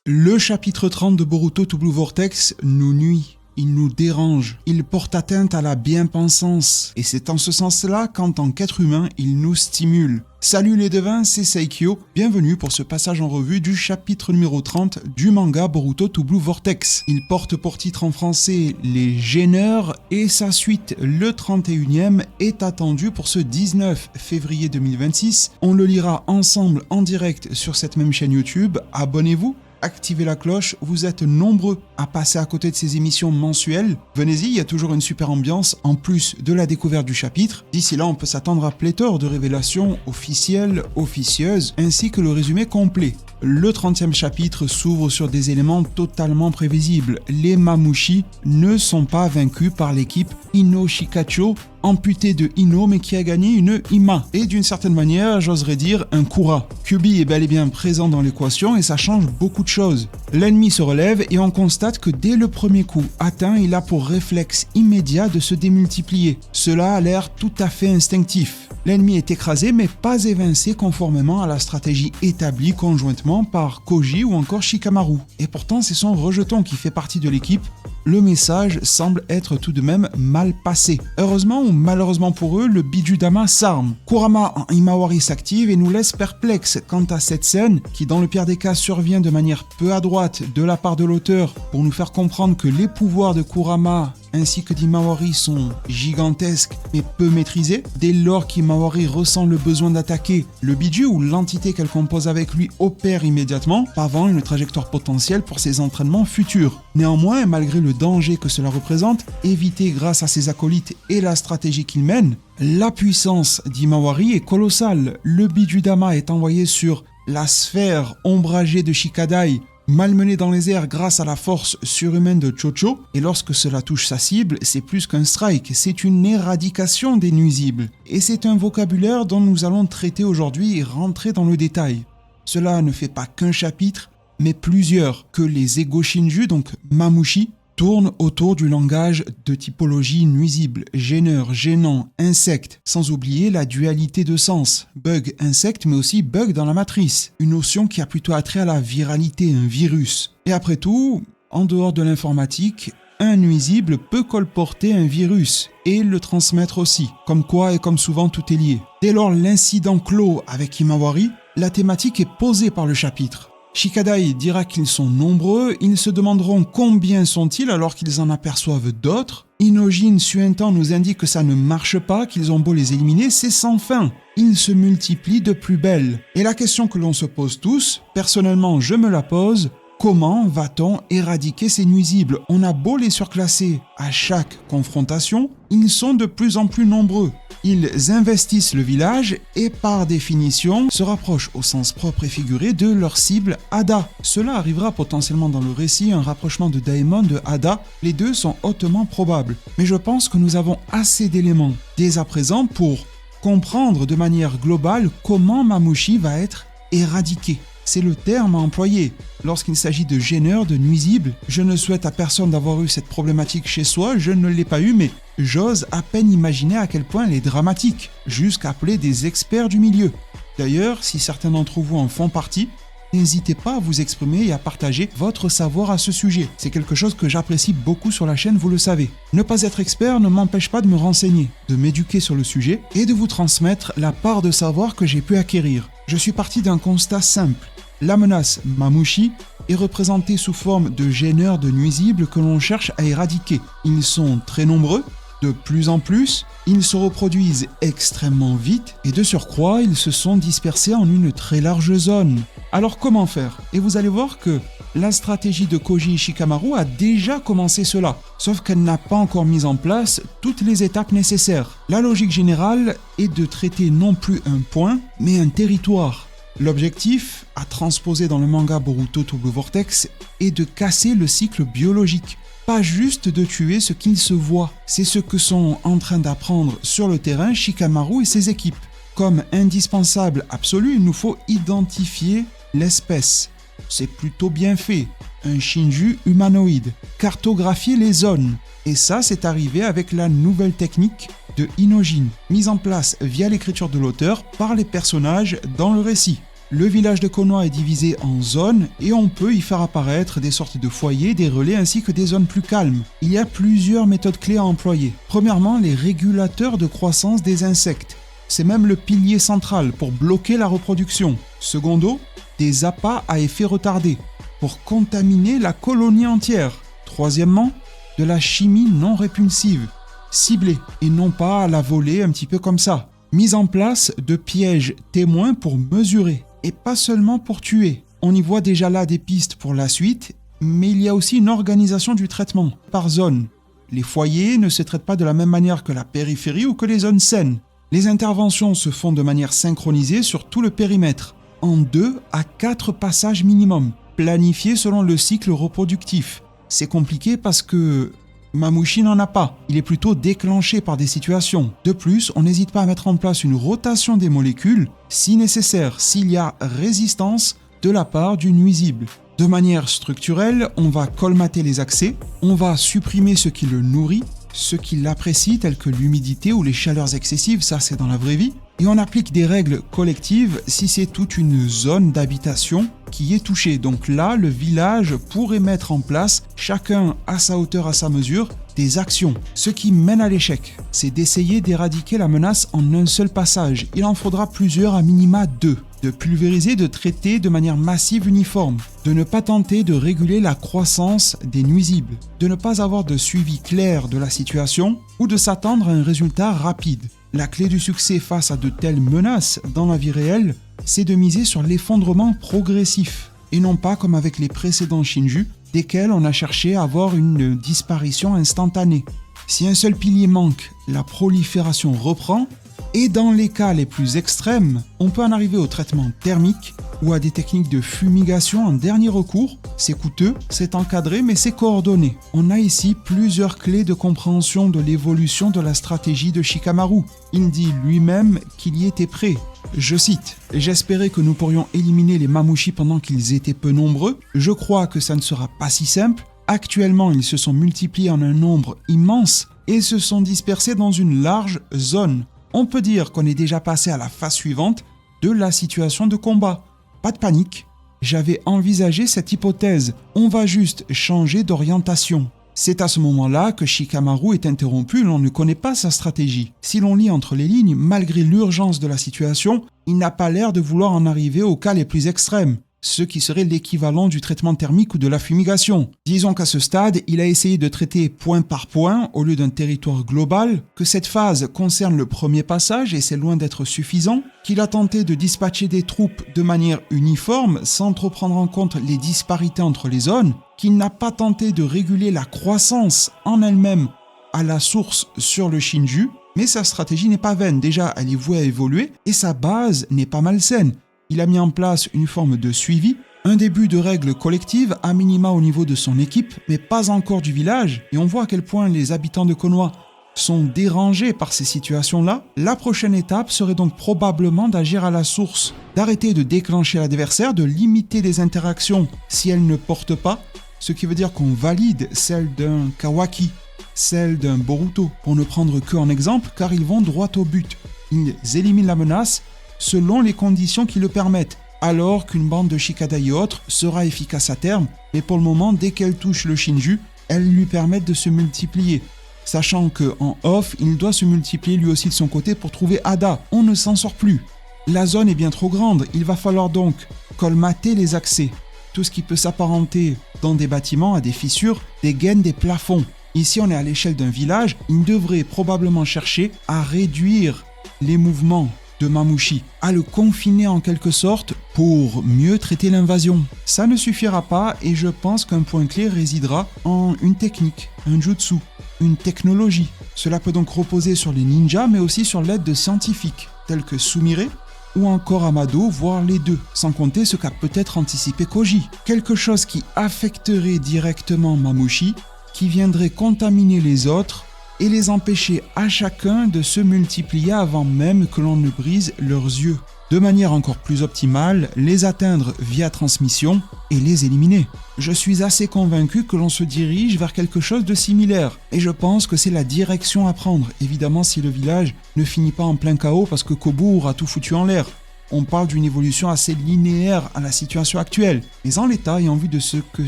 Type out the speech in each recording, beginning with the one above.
Le chapitre 30 de Boruto To Blue Vortex nous nuit, il nous dérange, il porte atteinte à la bien-pensance, et c'est en ce sens-là qu'en tant qu'être humain, il nous stimule. Salut les devins, c'est Saikyo, bienvenue pour ce passage en revue du chapitre numéro 30 du manga Boruto To Blue Vortex. Il porte pour titre en français Les Gêneurs et sa suite, le 31e, est attendue pour ce 19 février 2026. On le lira ensemble en direct sur cette même chaîne YouTube, abonnez-vous. Activez la cloche, vous êtes nombreux à passer à côté de ces émissions mensuelles. Venez-y, il y a toujours une super ambiance en plus de la découverte du chapitre. D'ici là, on peut s'attendre à pléthore de révélations officielles, officieuses, ainsi que le résumé complet. Le 30e chapitre s'ouvre sur des éléments totalement prévisibles. Les Mamushi ne sont pas vaincus par l'équipe Ino Shikacho, amputée de Ino mais qui a gagné une Ima. Et d'une certaine manière, j'oserais dire un Kura. Kyuubi est bel et bien présent dans l'équation et ça change beaucoup de choses. L'ennemi se relève et on constate que dès le premier coup atteint, il a pour réflexe immédiat de se démultiplier. Cela a l'air tout à fait instinctif. L'ennemi est écrasé mais pas évincé conformément à la stratégie établie conjointement par Koji ou encore Shikamaru. Et pourtant c'est son rejeton qui fait partie de l'équipe. Le message semble être tout de même mal passé. Heureusement ou malheureusement pour eux, le Bijudama s'arme. Kurama en Himawari s'active et nous laisse perplexes quant à cette scène qui dans le pire des cas survient de manière peu adroite de la part de l'auteur pour nous faire comprendre que les pouvoirs de Kurama ainsi que d'Himawari sont gigantesques mais peu maîtrisés. Dès lors qu'Himawari ressent le besoin d'attaquer, le Biju ou l'entité qu'elle compose avec lui opère immédiatement, pavant une trajectoire potentielle pour ses entraînements futurs. Néanmoins, malgré le danger que cela représente, évité grâce à ses acolytes et la stratégie qu'il mène, la puissance d'Himawari est colossale. Le Bijudama est envoyé sur la sphère ombragée de Shikadai, malmené dans les airs grâce à la force surhumaine de Chocho, et lorsque cela touche sa cible, c'est plus qu'un strike, c'est une éradication des nuisibles. Et c'est un vocabulaire dont nous allons traiter aujourd'hui et rentrer dans le détail. Cela ne fait pas qu'un chapitre, mais plusieurs, que les Ego Shinju, donc Mamushi, tournent autour du langage de typologie nuisible, gêneur, gênant, insecte, sans oublier la dualité de sens, bug, insecte, mais aussi bug dans la matrice, une notion qui a plutôt attrait à la viralité, un virus. Et après tout, en dehors de l'informatique, un nuisible peut colporter un virus et le transmettre aussi, comme quoi et comme souvent tout est lié. Dès lors l'incident clôt avec Himawari, la thématique est posée par le chapitre. Shikadai dira qu'ils sont nombreux, ils se demanderont combien sont-ils alors qu'ils en aperçoivent d'autres. Inojin suintant nous indique que ça ne marche pas, qu'ils ont beau les éliminer, c'est sans fin. Ils se multiplient de plus belle. Et la question que l'on se pose tous, personnellement je me la pose, comment va-t-on éradiquer ces nuisibles? On a beau les surclasser à chaque confrontation, ils sont de plus en plus nombreux. Ils investissent le village et par définition se rapprochent au sens propre et figuré de leur cible Ada. Cela arrivera potentiellement dans le récit, un rapprochement de Daemon de Ada, les deux sont hautement probables. Mais je pense que nous avons assez d'éléments dès à présent pour comprendre de manière globale comment Mamushi va être éradiqué. C'est le terme à employer. Lorsqu'il s'agit de gêneurs, de nuisibles, je ne souhaite à personne d'avoir eu cette problématique chez soi, je ne l'ai pas eu, mais j'ose à peine imaginer à quel point elle est dramatique, jusqu'à appeler des experts du milieu. D'ailleurs, si certains d'entre vous en font partie, n'hésitez pas à vous exprimer et à partager votre savoir à ce sujet. C'est quelque chose que j'apprécie beaucoup sur la chaîne, vous le savez. Ne pas être expert ne m'empêche pas de me renseigner, de m'éduquer sur le sujet et de vous transmettre la part de savoir que j'ai pu acquérir. Je suis parti d'un constat simple. La menace Mamushi est représentée sous forme de gêneurs de nuisibles que l'on cherche à éradiquer. Ils sont très nombreux, de plus en plus, ils se reproduisent extrêmement vite et de surcroît, ils se sont dispersés en une très large zone. Alors comment faire? Et vous allez voir que la stratégie de Koji Shikamaru a déjà commencé cela, sauf qu'elle n'a pas encore mis en place toutes les étapes nécessaires. La logique générale est de traiter non plus un point, mais un territoire. L'objectif, à transposer dans le manga Boruto To Blue Vortex, est de casser le cycle biologique. Pas juste de tuer ce qu'ils se voient. C'est ce que sont en train d'apprendre sur le terrain Shikamaru et ses équipes. Comme indispensable absolu, il nous faut identifier l'espèce. C'est plutôt bien fait. Un Shinju humanoïde. Cartographier les zones. Et ça, c'est arrivé avec la nouvelle technique de Inojin, mise en place via l'écriture de l'auteur par les personnages dans le récit. Le village de Konoha est divisé en zones et on peut y faire apparaître des sortes de foyers, des relais ainsi que des zones plus calmes. Il y a plusieurs méthodes clés à employer. Premièrement, les régulateurs de croissance des insectes. C'est même le pilier central pour bloquer la reproduction. Secondo, des appâts à effet retardé pour contaminer la colonie entière. Troisièmement, de la chimie non répulsive, ciblée et non pas à la volée un petit peu comme ça. Mise en place de pièges témoins pour mesurer et pas seulement pour tuer. On y voit déjà là des pistes pour la suite, mais il y a aussi une organisation du traitement par zone. Les foyers ne se traitent pas de la même manière que la périphérie ou que les zones saines. Les interventions se font de manière synchronisée sur tout le périmètre, en 2 à 4 passages minimum, planifiés selon le cycle reproductif. C'est compliqué parce que Mamouchi n'en a pas, il est plutôt déclenché par des situations. De plus, on n'hésite pas à mettre en place une rotation des molécules, si nécessaire, s'il y a résistance de la part du nuisible. De manière structurelle, on va colmater les accès, on va supprimer ce qui le nourrit, ce qui l'apprécie, tels que l'humidité ou les chaleurs excessives, ça c'est dans la vraie vie, et on applique des règles collectives si c'est toute une zone d'habitation qui est touchée. Donc là, le village pourrait mettre en place, chacun à sa hauteur, à sa mesure, des actions. Ce qui mène à l'échec, c'est d'essayer d'éradiquer la menace en un seul passage. Il en faudra plusieurs, à minima 2. De pulvériser, de traiter de manière massive uniforme, de ne pas tenter de réguler la croissance des nuisibles, de ne pas avoir de suivi clair de la situation ou de s'attendre à un résultat rapide. La clé du succès face à de telles menaces dans la vie réelle, c'est de miser sur l'effondrement progressif et non pas comme avec les précédents Shinju, desquels on a cherché à avoir une disparition instantanée. Si un seul pilier manque, la prolifération reprend. Et dans les cas les plus extrêmes, on peut en arriver au traitement thermique ou à des techniques de fumigation en dernier recours. C'est coûteux, c'est encadré, mais c'est coordonné. On a ici plusieurs clés de compréhension de l'évolution de la stratégie de Shikamaru. Il dit lui-même qu'il y était prêt. Je cite « J'espérais que nous pourrions éliminer les Mamouchi pendant qu'ils étaient peu nombreux. Je crois que ça ne sera pas si simple. Actuellement, ils se sont multipliés en un nombre immense et se sont dispersés dans une large zone. On peut dire qu'on est déjà passé à la phase suivante de la situation de combat. Pas de panique, j'avais envisagé cette hypothèse. On va juste changer d'orientation. » C'est à ce moment-là que Shikamaru est interrompu, l'on ne connaît pas sa stratégie. Si l'on lit entre les lignes, malgré l'urgence de la situation, il n'a pas l'air de vouloir en arriver aux cas les plus extrêmes, ce qui serait l'équivalent du traitement thermique ou de la fumigation. Disons qu'à ce stade, il a essayé de traiter point par point au lieu d'un territoire global, que cette phase concerne le premier passage et c'est loin d'être suffisant, qu'il a tenté de dispatcher des troupes de manière uniforme sans trop prendre en compte les disparités entre les zones, qu'il n'a pas tenté de réguler la croissance en elle-même à la source sur le Shinju, mais sa stratégie n'est pas vaine, déjà elle est vouée à évoluer et sa base n'est pas malsaine. Il a mis en place une forme de suivi, un début de règles collectives à minima au niveau de son équipe, mais pas encore du village, et on voit à quel point les habitants de Konoha sont dérangés par ces situations-là. La prochaine étape serait donc probablement d'agir à la source, d'arrêter de déclencher l'adversaire, de limiter les interactions si elles ne portent pas, ce qui veut dire qu'on valide celle d'un Kawaki, celle d'un Boruto, pour ne prendre que en exemple, car ils vont droit au but. Ils éliminent la menace selon les conditions qui le permettent, alors qu'une bande de Shikadai et autres sera efficace à terme, mais pour le moment, dès qu'elle touche le Shinju, elles lui permettent de se multiplier. Sachant qu'en off, il doit se multiplier lui aussi de son côté pour trouver Ada. On ne s'en sort plus. La zone est bien trop grande, il va falloir donc colmater les accès. Tout ce qui peut s'apparenter dans des bâtiments à des fissures, des gaines, des plafonds. Ici, on est à l'échelle d'un village, il devrait probablement chercher à réduire les mouvements de Mamouchi, à le confiner en quelque sorte pour mieux traiter l'invasion. Ça ne suffira pas et je pense qu'un point clé résidera en une technique, un jutsu, une technologie. Cela peut donc reposer sur les ninjas mais aussi sur l'aide de scientifiques tels que Sumire ou encore Amado, voire les deux, sans compter ce qu'a peut-être anticipé Koji. Quelque chose qui affecterait directement Mamouchi, qui viendrait contaminer les autres et les empêcher à chacun de se multiplier avant même que l'on ne brise leurs yeux. De manière encore plus optimale, les atteindre via transmission et les éliminer. Je suis assez convaincu que l'on se dirige vers quelque chose de similaire et je pense que c'est la direction à prendre, évidemment si le village ne finit pas en plein chaos parce que Kobu aura tout foutu en l'air. On parle d'une évolution assez linéaire à la situation actuelle. Mais en l'état et en vue de ce que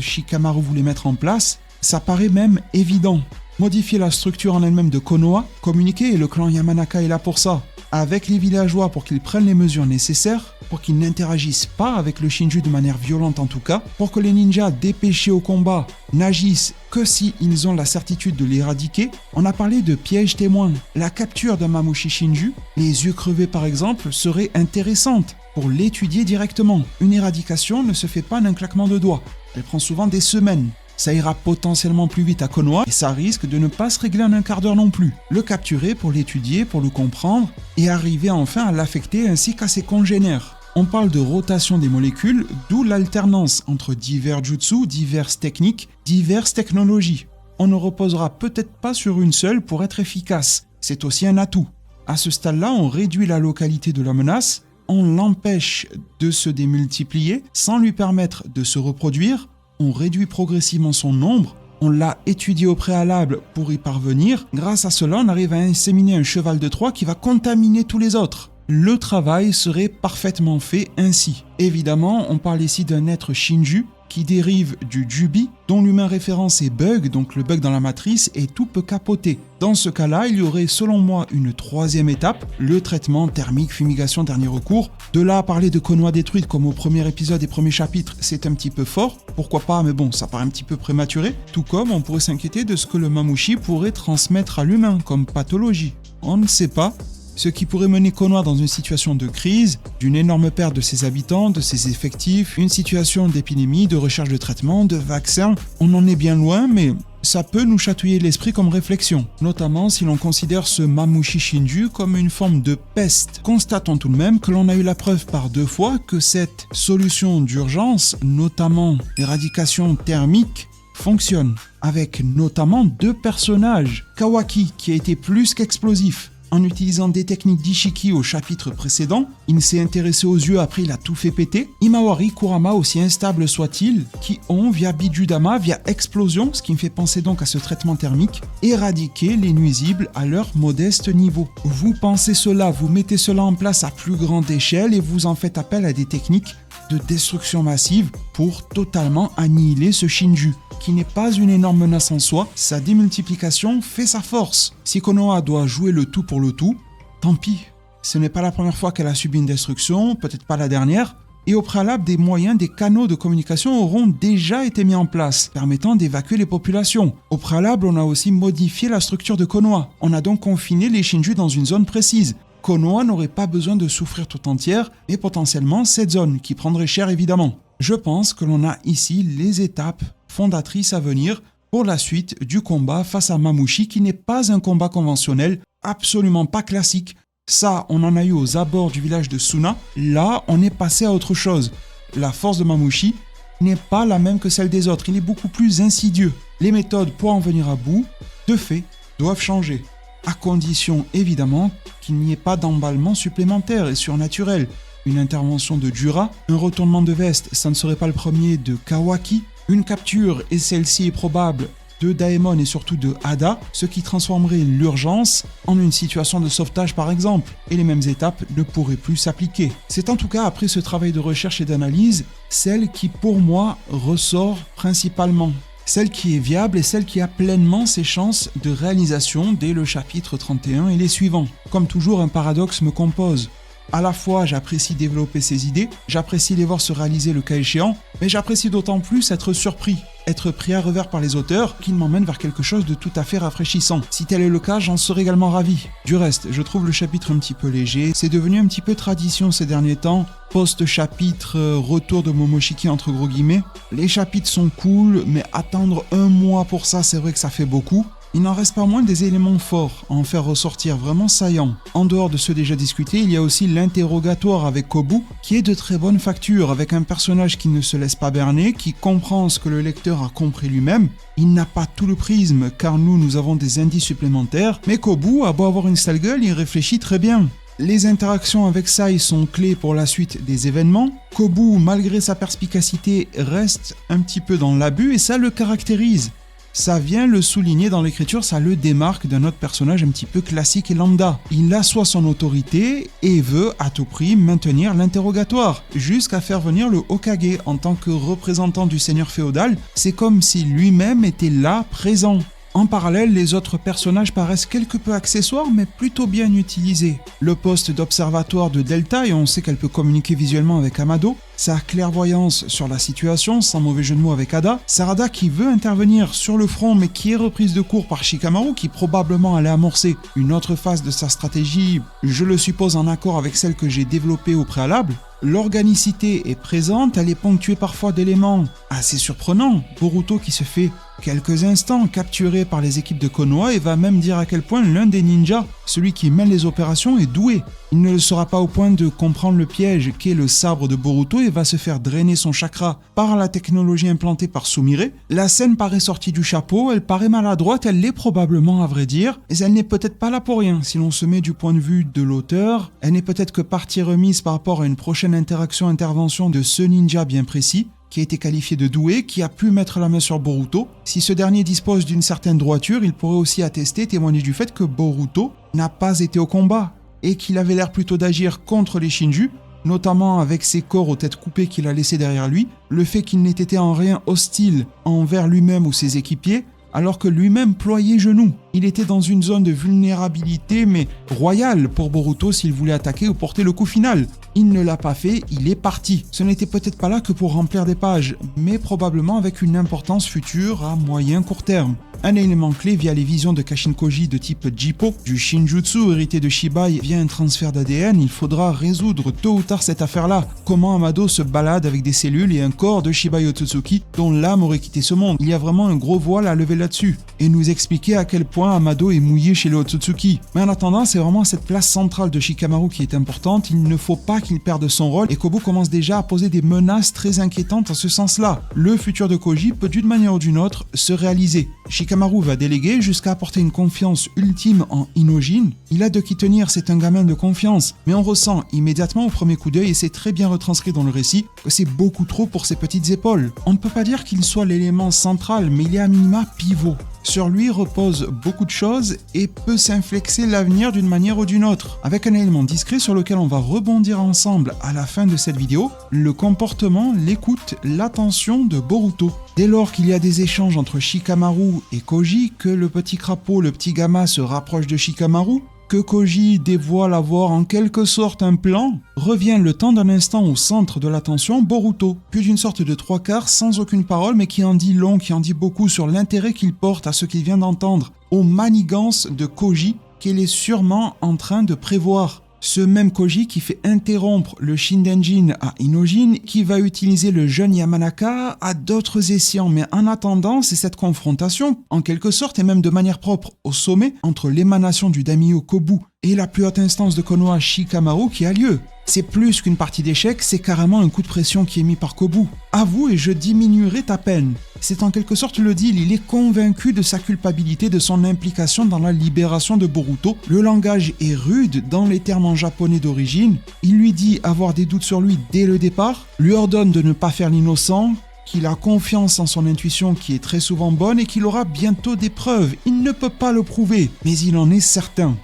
Shikamaru voulait mettre en place, ça paraît même évident. Modifier la structure en elle-même de Konoha, communiquer, et le clan Yamanaka est là pour ça, avec les villageois pour qu'ils prennent les mesures nécessaires, pour qu'ils n'interagissent pas avec le Shinju de manière violente en tout cas, pour que les ninjas dépêchés au combat n'agissent que si ils ont la certitude de l'éradiquer. On a parlé de piège témoin. La capture d'un Mamushi Shinju, les yeux crevés par exemple, serait intéressante pour l'étudier directement. Une éradication ne se fait pas d'un claquement de doigts, elle prend souvent des semaines. Ça ira potentiellement plus vite à Konoha et ça risque de ne pas se régler en un quart d'heure non plus. Le capturer pour l'étudier, pour le comprendre et arriver enfin à l'affecter ainsi qu'à ses congénères. On parle de rotation des molécules, d'où l'alternance entre divers jutsu, diverses techniques, diverses technologies. On ne reposera peut-être pas sur une seule pour être efficace. C'est aussi un atout. À ce stade-là, on réduit la localité de la menace, on l'empêche de se démultiplier sans lui permettre de se reproduire. On réduit progressivement son nombre, on l'a étudié au préalable pour y parvenir. Grâce à cela, on arrive à inséminer un cheval de Troie qui va contaminer tous les autres. Le travail serait parfaitement fait ainsi. Évidemment, on parle ici d'un être Shinju qui dérive du Jubi, dont l'humain référence est bug, donc le bug dans la matrice, et tout peut capoter. Dans ce cas-là, il y aurait selon moi une troisième étape, le traitement thermique, fumigation, dernier recours. De là à parler de Konoha détruite comme au premier épisode et premier chapitre, c'est un petit peu fort, pourquoi pas, mais bon, ça paraît un petit peu prématuré. Tout comme on pourrait s'inquiéter de ce que le Mamushi pourrait transmettre à l'humain comme pathologie. On ne sait pas. Ce qui pourrait mener Konoha dans une situation de crise, d'une énorme perte de ses habitants, de ses effectifs, une situation d'épidémie, de recherche de traitement, de vaccins. On en est bien loin, mais ça peut nous chatouiller l'esprit comme réflexion, notamment si l'on considère ce Mamushi Shinju comme une forme de peste. Constatons tout de même que l'on a eu la preuve par 2 fois que cette solution d'urgence, notamment l'éradication thermique, fonctionne, avec notamment 2 personnages. Kawaki, qui a été plus qu'explosif. En utilisant des techniques d'Ishiki au chapitre précédent, il s'est intéressé aux yeux, après il a tout fait péter. Himawari, Kurama, aussi instables soient-ils, qui ont, via Bijudama, via explosion, ce qui me fait penser donc à ce traitement thermique, éradiqué les nuisibles à leur modeste niveau. Vous pensez cela, vous mettez cela en place à plus grande échelle et vous en faites appel à des techniques de destruction massive pour totalement annihiler ce Shinju, qui n'est pas une énorme menace en soi, sa démultiplication fait sa force. Si Konoha doit jouer le tout pour le tout, tant pis. Ce n'est pas la première fois qu'elle a subi une destruction, peut-être pas la dernière, et au préalable, des moyens, des canaux de communication auront déjà été mis en place, permettant d'évacuer les populations. Au préalable, on a aussi modifié la structure de Konoha. On a donc confiné les Shinju dans une zone précise. Konoha n'aurait pas besoin de souffrir tout entière, et potentiellement cette zone, qui prendrait cher évidemment. Je pense que l'on a ici les étapes fondatrices à venir pour la suite du combat face à Mamushi, qui n'est pas un combat conventionnel, absolument pas classique. Ça, on en a eu aux abords du village de Suna. Là, on est passé à autre chose. La force de Mamushi n'est pas la même que celle des autres, il est beaucoup plus insidieux. Les méthodes pour en venir à bout, de fait, doivent changer. À condition, évidemment, qu'il n'y ait pas d'emballement supplémentaire et surnaturel. Une intervention de Jura, un retournement de veste, ça ne serait pas le premier de Kawaki, une capture, et celle-ci est probable, de Daemon et surtout de Hada, ce qui transformerait l'urgence en une situation de sauvetage par exemple, et les mêmes étapes ne pourraient plus s'appliquer. C'est en tout cas, après ce travail de recherche et d'analyse, celle qui pour moi ressort principalement. Celle qui est viable et celle qui a pleinement ses chances de réalisation dès le chapitre 31 et les suivants. Comme toujours, un paradoxe me compose. À la fois, j'apprécie développer ces idées, j'apprécie les voir se réaliser le cas échéant, mais j'apprécie d'autant plus être surpris, être pris à revers par les auteurs qui m'emmènent vers quelque chose de tout à fait rafraîchissant. Si tel est le cas, j'en serais également ravi. Du reste, je trouve le chapitre un petit peu léger, c'est devenu un petit peu tradition ces derniers temps, post-chapitre, retour de Momoshiki entre gros guillemets. Les chapitres sont cool, mais attendre 1 mois pour ça, c'est vrai que ça fait beaucoup. Il n'en reste pas moins des éléments forts à en faire ressortir vraiment saillants. En dehors de ceux déjà discutés, il y a aussi l'interrogatoire avec Kobu, qui est de très bonne facture, avec un personnage qui ne se laisse pas berner, qui comprend ce que le lecteur a compris lui-même. Il n'a pas tout le prisme, car nous avons des indices supplémentaires, mais Kobu a beau avoir une sale gueule, il réfléchit très bien. Les interactions avec Sai sont clés pour la suite des événements. Kobu, malgré sa perspicacité, reste un petit peu dans l'abus et ça le caractérise. Ça vient le souligner dans l'écriture, ça le démarque d'un autre personnage un petit peu classique et lambda. Il assoit son autorité et veut à tout prix maintenir l'interrogatoire, jusqu'à faire venir le Hokage en tant que représentant du seigneur féodal. C'est comme si lui-même était là, présent. En parallèle, les autres personnages paraissent quelque peu accessoires mais plutôt bien utilisés. Le poste d'observatoire de Delta, et on sait qu'elle peut communiquer visuellement avec Amado, sa clairvoyance sur la situation, sans mauvais jeu de mots avec Ada, Sarada qui veut intervenir sur le front mais qui est reprise de court par Shikamaru qui probablement allait amorcer une autre phase de sa stratégie, je le suppose en accord avec celle que j'ai développée au préalable. L'organicité est présente, elle est ponctuée parfois d'éléments assez surprenants. Boruto qui se fait quelques instants capturé par les équipes de Konoha et va même dire à quel point l'un des ninjas, celui qui mène les opérations, est doué. Il ne le sera pas au point de comprendre le piège qu'est le sabre de Boruto et va se faire drainer son chakra par la technologie implantée par Sumire. La scène paraît sortie du chapeau, elle paraît maladroite, elle l'est probablement à vrai dire, et elle n'est peut-être pas là pour rien. Si l'on se met du point de vue de l'auteur, elle n'est peut-être que partie remise par rapport à une prochaine interaction-intervention de ce ninja bien précis, qui a été qualifié de doué, qui a pu mettre la main sur Boruto. Si ce dernier dispose d'une certaine droiture, il pourrait aussi attester, témoigner du fait que Boruto n'a pas été au combat, et qu'il avait l'air plutôt d'agir contre les Shinju, notamment avec ses corps aux têtes coupées qu'il a laissés derrière lui, le fait qu'il n'ait été en rien hostile envers lui-même ou ses équipiers, alors que lui-même ployait genoux. Il était dans une zone de vulnérabilité, mais royale pour Boruto s'il voulait attaquer ou porter le coup final. Il ne l'a pas fait, il est parti. Ce n'était peut-être pas là que pour remplir des pages, mais probablement avec une importance future à moyen court terme. Un élément clé via les visions de Kashin Koji de type Jippo, du Shinjutsu hérité de Shibai via un transfert d'ADN, il faudra résoudre tôt ou tard cette affaire-là. Comment Amado se balade avec des cellules et un corps de Shibai Otsutsuki dont l'âme aurait quitté ce monde. Il y a vraiment un gros voile à lever là-dessus. Et nous expliquer à quel point Amado est mouillé chez les Otsutsuki. Mais en attendant, c'est vraiment cette place centrale de Shikamaru qui est importante, il ne faut pas qu'il perde son rôle et Kobu commence déjà à poser des menaces très inquiétantes en ce sens-là. Le futur de Koji peut d'une manière ou d'une autre se réaliser. Shikamaru va déléguer jusqu'à apporter une confiance ultime en Inojin. Il a de qui tenir, c'est un gamin de confiance, mais on ressent immédiatement au premier coup d'œil, et c'est très bien retranscrit dans le récit, que c'est beaucoup trop pour ses petites épaules. On ne peut pas dire qu'il soit l'élément central, mais il est à minima pivot. Sur lui repose beaucoup de choses et peut s'inflexer l'avenir d'une manière ou d'une autre. Avec un élément discret sur lequel on va rebondir ensemble à la fin de cette vidéo, le comportement, l'écoute, l'attention de Boruto. Dès lors qu'il y a des échanges entre Shikamaru et Koji, que le petit crapaud, le petit Gamma se rapproche de Shikamaru, que Koji dévoile avoir en quelque sorte un plan, revient le temps d'un instant au centre de l'attention Boruto, puis d'une sorte de trois quarts sans aucune parole mais qui en dit long, qui en dit beaucoup sur l'intérêt qu'il porte à ce qu'il vient d'entendre, aux manigances de Koji qu'il est sûrement en train de prévoir. Ce même Koji qui fait interrompre le Shindenjin à Inojin, qui va utiliser le jeune Yamanaka à d'autres escients. Mais en attendant, c'est cette confrontation, en quelque sorte et même de manière propre au sommet, entre l'émanation du daimyo Kobu et la plus haute instance de Konoha Shikamaru qui a lieu. C'est plus qu'une partie d'échecs, c'est carrément un coup de pression qui est mis par Kobu. Avoue et je diminuerai ta peine. C'est en quelque sorte le deal, il est convaincu de sa culpabilité, de son implication dans la libération de Boruto. Le langage est rude dans les termes en japonais d'origine. Il lui dit avoir des doutes sur lui dès le départ, lui ordonne de ne pas faire l'innocent, qu'il a confiance en son intuition qui est très souvent bonne et qu'il aura bientôt des preuves. Il ne peut pas le prouver, mais il en est certain.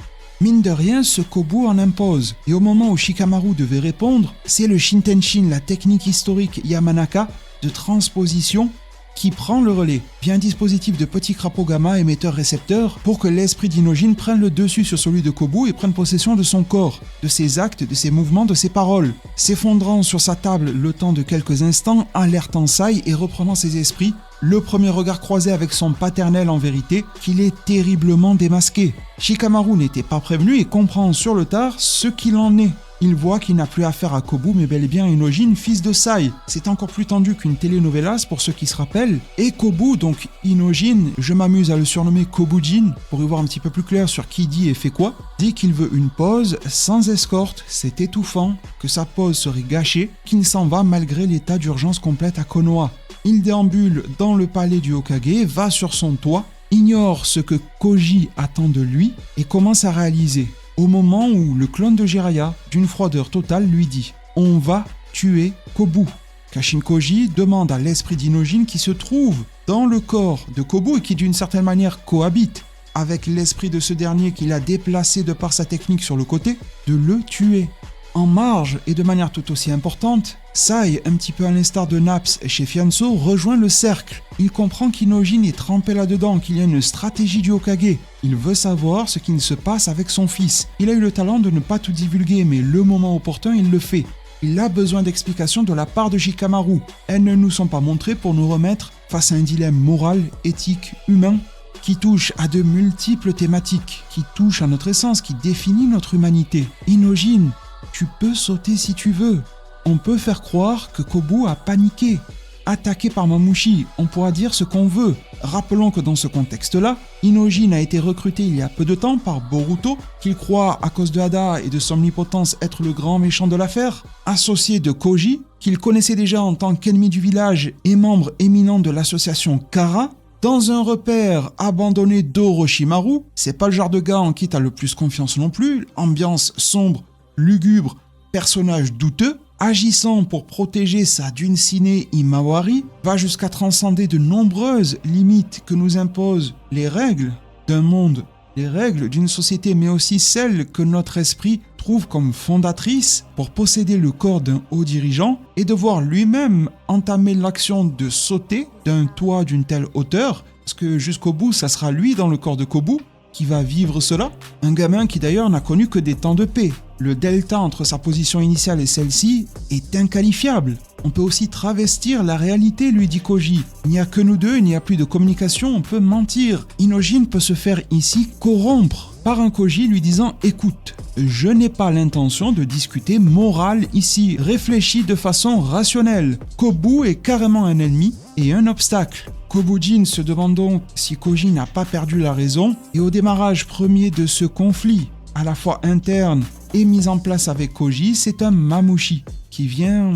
Mine de rien, ce Kobu en impose. Et au moment où Shikamaru devait répondre, c'est le Shintenshin, la technique historique Yamanaka de transposition, qui prend le relais via un dispositif de petit crapaud gamma émetteur-récepteur pour que l'esprit d'Inojin prenne le dessus sur celui de Kobu et prenne possession de son corps, de ses actes, de ses mouvements, de ses paroles. S'effondrant sur sa table le temps de quelques instants, alertant Sai et reprenant ses esprits, le premier regard croisé avec son paternel en vérité, qu'il est terriblement démasqué. Shikamaru n'était pas prévenu et comprend sur le tard ce qu'il en est. Il voit qu'il n'a plus affaire à Kobu mais bel et bien à Inojin, fils de Sai. C'est encore plus tendu qu'une telenovelas pour ceux qui se rappellent. Et Kobu, donc Inojin, je m'amuse à le surnommer Kobujin pour y voir un petit peu plus clair sur qui dit et fait quoi, dit qu'il veut une pause sans escorte, c'est étouffant, que sa pause serait gâchée, qu'il s'en va malgré l'état d'urgence complète à Konoha. Il déambule dans le palais du Hokage, va sur son toit, ignore ce que Koji attend de lui et commence à réaliser. Au moment où le clone de Jiraiya, d'une froideur totale, lui dit « On va tuer Kobu ». Kashin Koji demande à l'esprit d'Inojin qui se trouve dans le corps de Kobu et qui d'une certaine manière cohabite avec l'esprit de ce dernier qu'il a déplacé de par sa technique sur le côté, de le tuer. En marge et de manière tout aussi importante, Sai, un petit peu à l'instar de Naps chez Fianso, rejoint le cercle. Il comprend qu'Inojin est trempé là-dedans, qu'il y a une stratégie du Hokage. Il veut savoir ce qu'il se passe avec son fils. Il a eu le talent de ne pas tout divulguer, mais le moment opportun, il le fait. Il a besoin d'explications de la part de Shikamaru. Elles ne nous sont pas montrées pour nous remettre face à un dilemme moral, éthique, humain, qui touche à de multiples thématiques, qui touche à notre essence, qui définit notre humanité. Inojin, tu peux sauter si tu veux. On peut faire croire que Kobu a paniqué. Attaqué par Mamushi, on pourra dire ce qu'on veut. Rappelons que dans ce contexte-là, Inojin a été recruté il y a peu de temps par Boruto, qu'il croit à cause de Hada et de son omnipotence être le grand méchant de l'affaire, associé de Koji, qu'il connaissait déjà en tant qu'ennemi du village et membre éminent de l'association Kara, dans un repère abandonné d'Orochimaru. C'est pas le genre de gars en qui t'as le plus confiance non plus, ambiance sombre, lugubre, personnage douteux, agissant pour protéger sa Dunsine Imawari, va jusqu'à transcender de nombreuses limites que nous imposent les règles d'un monde, les règles d'une société, mais aussi celles que notre esprit trouve comme fondatrices pour posséder le corps d'un haut dirigeant et devoir lui-même entamer l'action de sauter d'un toit d'une telle hauteur, parce que jusqu'au bout, ça sera lui dans le corps de Kobu qui va vivre cela. Un gamin qui d'ailleurs n'a connu que des temps de paix. Le delta entre sa position initiale et celle-ci est inqualifiable. On peut aussi travestir la réalité, lui dit Koji. Il n'y a que nous deux, il n'y a plus de communication, on peut mentir. Inojin peut se faire ici corrompre par un Koji lui disant « Écoute, je n'ai pas l'intention de discuter morale ici, réfléchis de façon rationnelle. Kobu est carrément un ennemi et un obstacle. » Kobujin se demande donc si Koji n'a pas perdu la raison et au démarrage premier de ce conflit, à la fois interne et mis en place avec Koji, c'est un Mamushi qui vient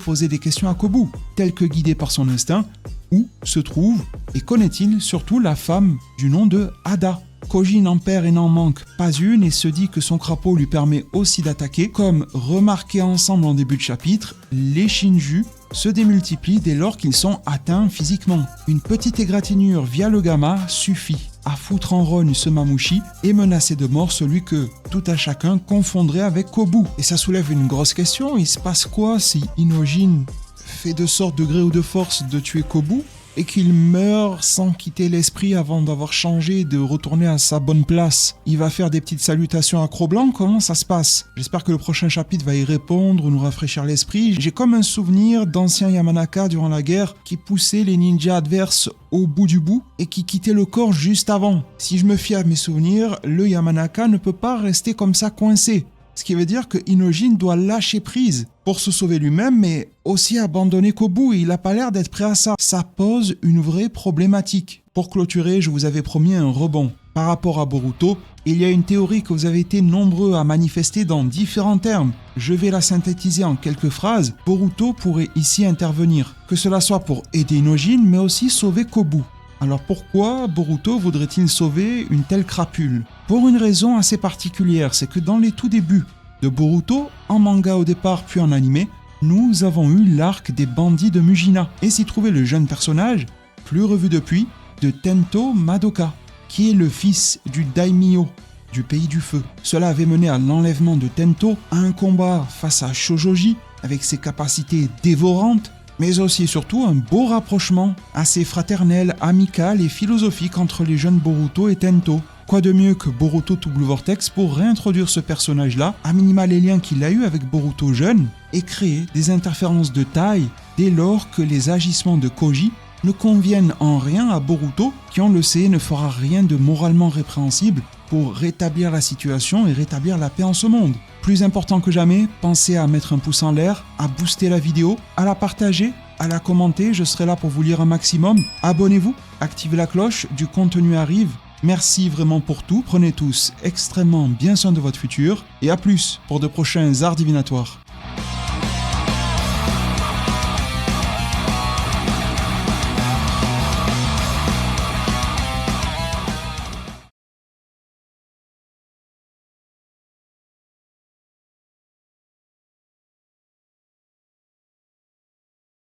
poser des questions à Kobu, tel que guidé par son instinct. Où se trouve et connaît-il surtout la femme du nom de Hada? Koji n'en perd et n'en manque pas une et se dit que son crapaud lui permet aussi d'attaquer. Comme remarqué ensemble en début de chapitre, les Shinju se démultiplient dès lors qu'ils sont atteints physiquement. Une petite égratignure via le gamma suffit à foutre en rogne ce Mamushi et menacer de mort celui que tout à chacun confondrait avec Kobu. Et ça soulève une grosse question, il se passe quoi si Inojin fait de sorte de gré ou de force de tuer Kobu et qu'il meurt sans quitter l'esprit avant d'avoir changé et de retourner à sa bonne place? Il va faire des petites salutations à Cro-Blanc, comment ça se passe? J'espère que le prochain chapitre va y répondre ou nous rafraîchir l'esprit. J'ai comme un souvenir d'anciens Yamanaka durant la guerre qui poussaient les ninjas adverses au bout du bout et qui quittaient le corps juste avant. Si je me fie à mes souvenirs, le Yamanaka ne peut pas rester comme ça coincé. Ce qui veut dire que Inojin doit lâcher prise pour se sauver lui-même, mais aussi abandonner Kobu, et il n'a pas l'air d'être prêt à ça. Ça pose une vraie problématique. Pour clôturer, je vous avais promis un rebond. Par rapport à Boruto, il y a une théorie que vous avez été nombreux à manifester dans différents termes. Je vais la synthétiser en quelques phrases. Boruto pourrait ici intervenir, que cela soit pour aider Inojin, mais aussi sauver Kobu. Alors pourquoi Boruto voudrait-il sauver une telle crapule? Pour une raison assez particulière, c'est que dans les tout débuts de Boruto, en manga au départ puis en animé, nous avons eu l'arc des bandits de Mujina et s'y trouvait le jeune personnage, plus revu depuis, de Tento Madoka, qui est le fils du daimyo du pays du feu. Cela avait mené à l'enlèvement de Tento, à un combat face à Shojoji avec ses capacités dévorantes, mais aussi et surtout un beau rapprochement assez fraternel, amical et philosophique entre les jeunes Boruto et Tento. Quoi de mieux que Boruto Double Vortex pour réintroduire ce personnage-là, à minima les liens qu'il a eu avec Boruto jeune, et créer des interférences de taille dès lors que les agissements de Koji ne conviennent en rien à Boruto, qui on le sait ne fera rien de moralement répréhensible pour rétablir la situation et rétablir la paix en ce monde. Plus important que jamais, pensez à mettre un pouce en l'air, à booster la vidéo, à la partager, à la commenter, je serai là pour vous lire un maximum. Abonnez-vous, activez la cloche, du contenu arrive. Merci vraiment pour tout, prenez tous extrêmement bien soin de votre futur, et à plus pour de prochains arts divinatoires.